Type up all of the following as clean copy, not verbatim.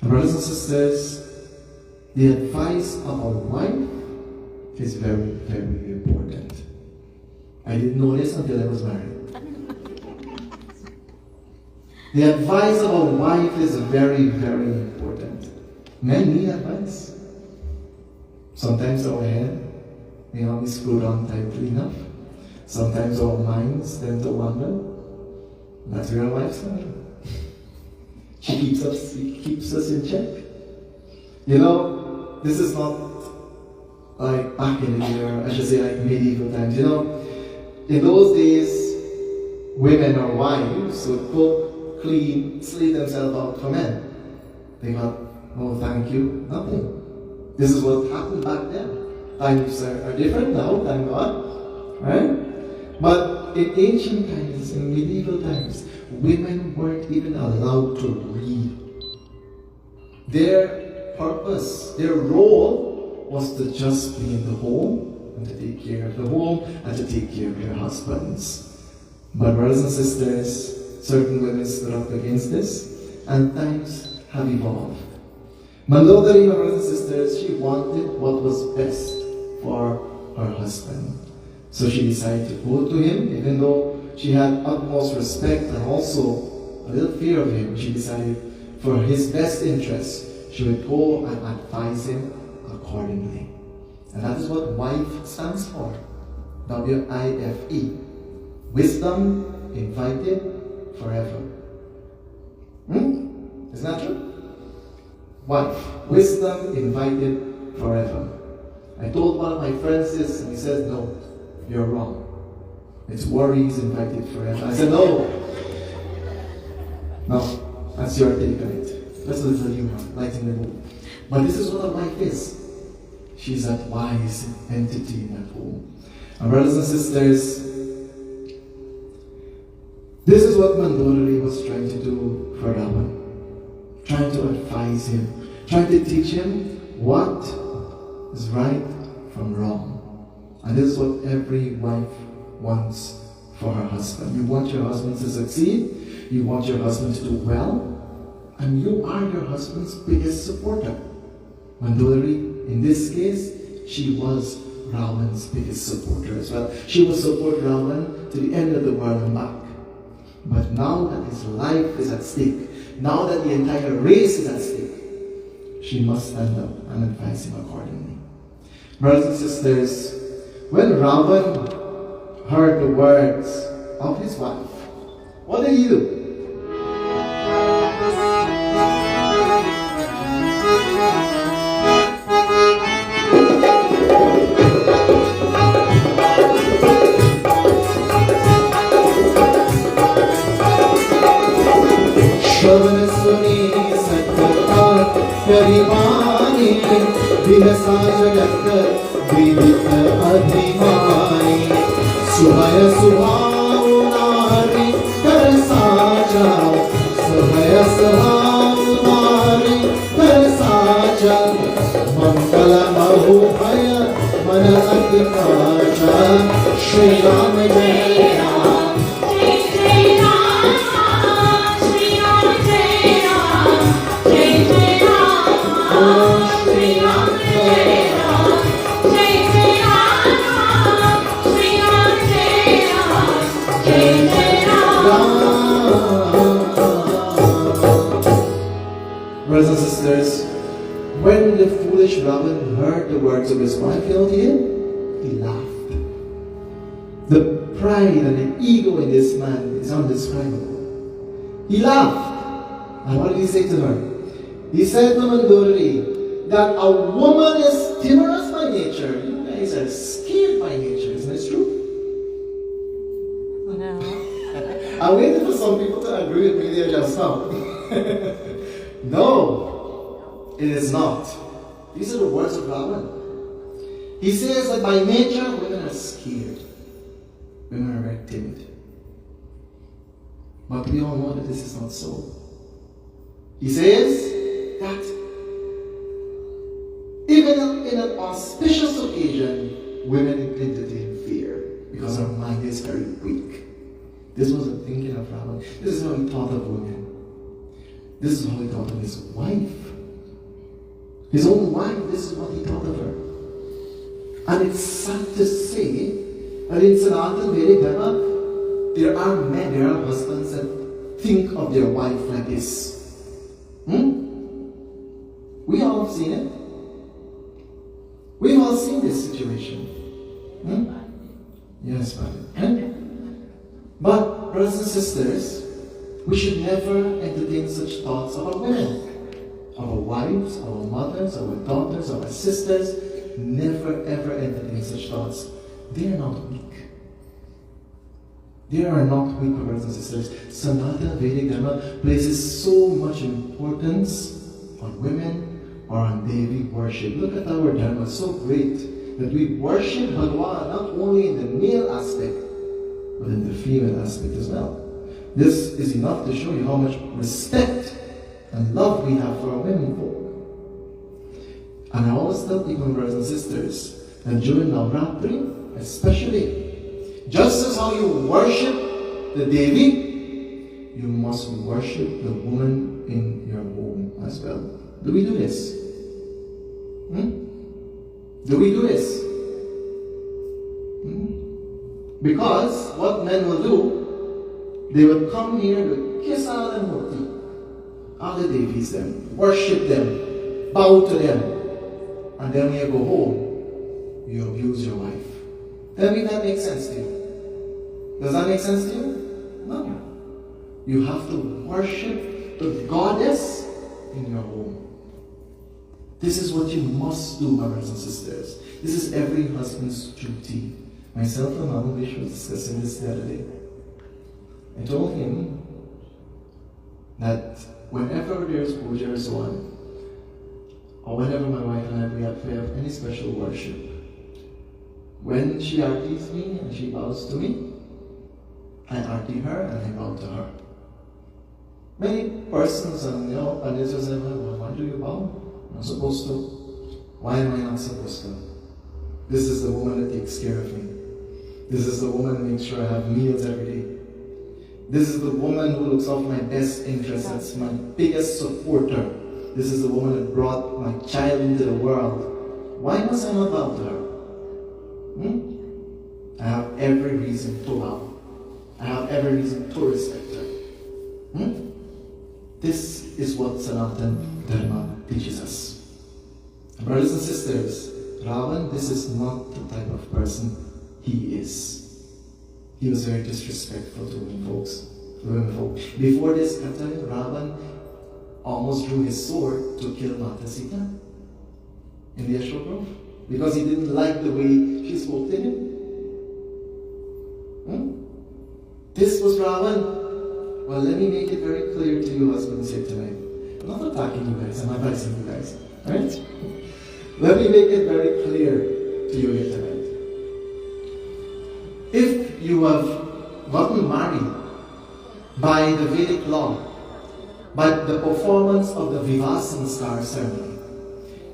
Brothers and sisters, the advice of a wife is very, very important. I didn't know this until I was married. The advice of a wife is very, very important. Men need advice. Sometimes our head may not be screwed on tightly enough. Sometimes our minds tend to wander. That's where our wife's coming. She keeps us in check. You know, this is not like back in the year, I should say like medieval times. You know, in those days, women or wives would cook, clean, sleep themselves out for men. They got, oh thank you, nothing. This is what happened back then. Times are different now, thank God. Right? But in ancient times, in medieval times, women weren't even allowed to read. Their purpose, their role was to just be in the home and to take care of the home and to take care of their husbands. But brothers and sisters, certain women stood up against this, and times have evolved. Mandodari, my brothers and sisters, she wanted what was best for her husband. So she decided to go to him, even though she had utmost respect and also a little fear of him. She decided for his best interest, she would go and advise him accordingly. And that is what wife stands for. W-I-F-E. Wisdom invited forever. Isn't that true? Wife. Wisdom invited forever. I told one of my friends this, and he said, no, you're wrong. It's worries invited forever. I said, no. No, that's your take on it. That's a little humor, lighting the mood. But this is what a wife is. She's that wise entity in that home. And brothers and sisters, this is what Mandodari was trying to do for Ravan. Trying to advise him, trying to teach him what is right from wrong. And this is what every wife wants for her husband. You want your husband to succeed, you want your husband to do well, and you are your husband's biggest supporter. Mandodari, in this case, she was Ravan's biggest supporter as well. She would support Ravan to the end of the world and back. But now that his life is at stake, now that the entire race is at stake, she must stand up and advise him accordingly. Brothers and sisters, when Ravan heard the words of his wife, what did he do? विहसा जगत विदित अभिमानी सुभय सुभाव नारी कर साजा सुभय सुभाव नारी कर साजा मंगल बहु भय मन अतिकाजा श्री राम जय Ram Brothers and sisters, when the foolish Ravan heard the words of his wife, you know what he did? He laughed. The pride and the ego in this man is undescribable. He laughed. And what did he say to her? He said to Mandodari that a woman is timorous by nature. You guys are scared by nature. Isn't this true? No. I'm waiting for some people to agree with me there just now. No, it is not. These are the words of Ravan. He says that by nature, women are scared. Women are very timid. But we all know that this is not so. He says that even in an auspicious occasion, women entertain fear because our mind is very weak. This wasn't thinking of Ravan. This is how he thought of women. This is how he thought of his wife. His own wife, this is what he thought of her. And it's sad to say that in Sanatan Vedic Dharma, there are men, there are husbands that think of their wife like this. We all have seen it. We've all seen this situation. Yes, Father. But, brothers and sisters, we should never entertain such thoughts of our women, our wives, our mothers, our daughters, our sisters. Never ever entertain such thoughts. They are not weak. They are not weak, brothers and sisters. Sanatana Vedic Dharma places so much importance on women or on Devi worship. Look at our Dharma, so great that we worship Bhagavan not only in the male aspect, but in the female aspect as well. This is enough to show you how much respect and love we have for our women folk. And I always tell people, brothers and sisters, that during Navratri, especially, just as how you worship the Devi, you must worship the woman in your home as well. Do we do this? Do we do this? Because what men will do, they will come here to kiss all the Murti, all the Devis, them, worship them, bow to them, and then when you go home, you abuse your wife. Tell me if that makes sense to you. Does that make sense to you? No. You have to worship the goddess in your home. This is what you must do, my brothers and sisters. This is every husband's duty. Myself and Mama Vish was discussing this the other day. I told him that whenever there's puja or so on, or whenever my wife and I we have any special worship, when she artis me and she bows to me, I arti her and I bow to her. Many persons, and this was like, well, why do you bow? I'm not supposed to. Why am I not supposed to? This is the woman that takes care of me. This is the woman who makes sure I have meals every day. This is the woman who looks out for my best interests. That's my biggest supporter. This is the woman that brought my child into the world. Why must I not bow to her? I have every reason to bow. I have every reason to respect her. This is what Sanatana Dharma teaches us. Brothers and sisters, Ravan, this is not the type of person he is. He was very disrespectful to women folks. Before this kata, Ravan almost drew his sword to kill Mata Sita in the Ashok Grove because he didn't like the way she spoke to him. This was Ravan. Well, let me make it very clear to you, husbands, here tonight. I'm not attacking you guys, I'm advising you guys. Alright? Let me make it very clear to you here tonight. If you have gotten married by the Vedic law, by the performance of the Vivaha Sanskar ceremony,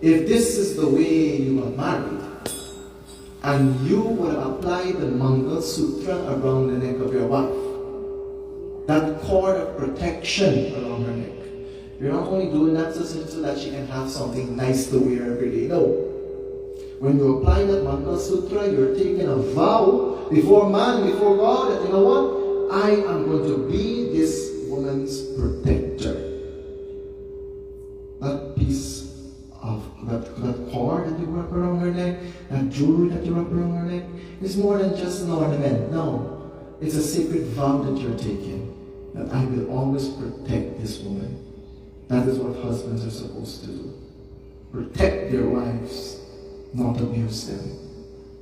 if this is the way you are married, and you would apply the Mangal Sutra around the neck of your wife, that cord of protection around her neck, you're not only doing that so that she can have something nice to wear every day. No. When you apply that Mangal Sutra, you're taking a vow before man, before God, that you know what? I am going to be this woman's protector. That piece of that cord that you wrap around her neck, that jewelry that you wrap around her neck, is more than just an ornament. No. It's a sacred vow that you're taking, that I will always protect this woman. That is what husbands are supposed to do. Protect their wives, not abuse them.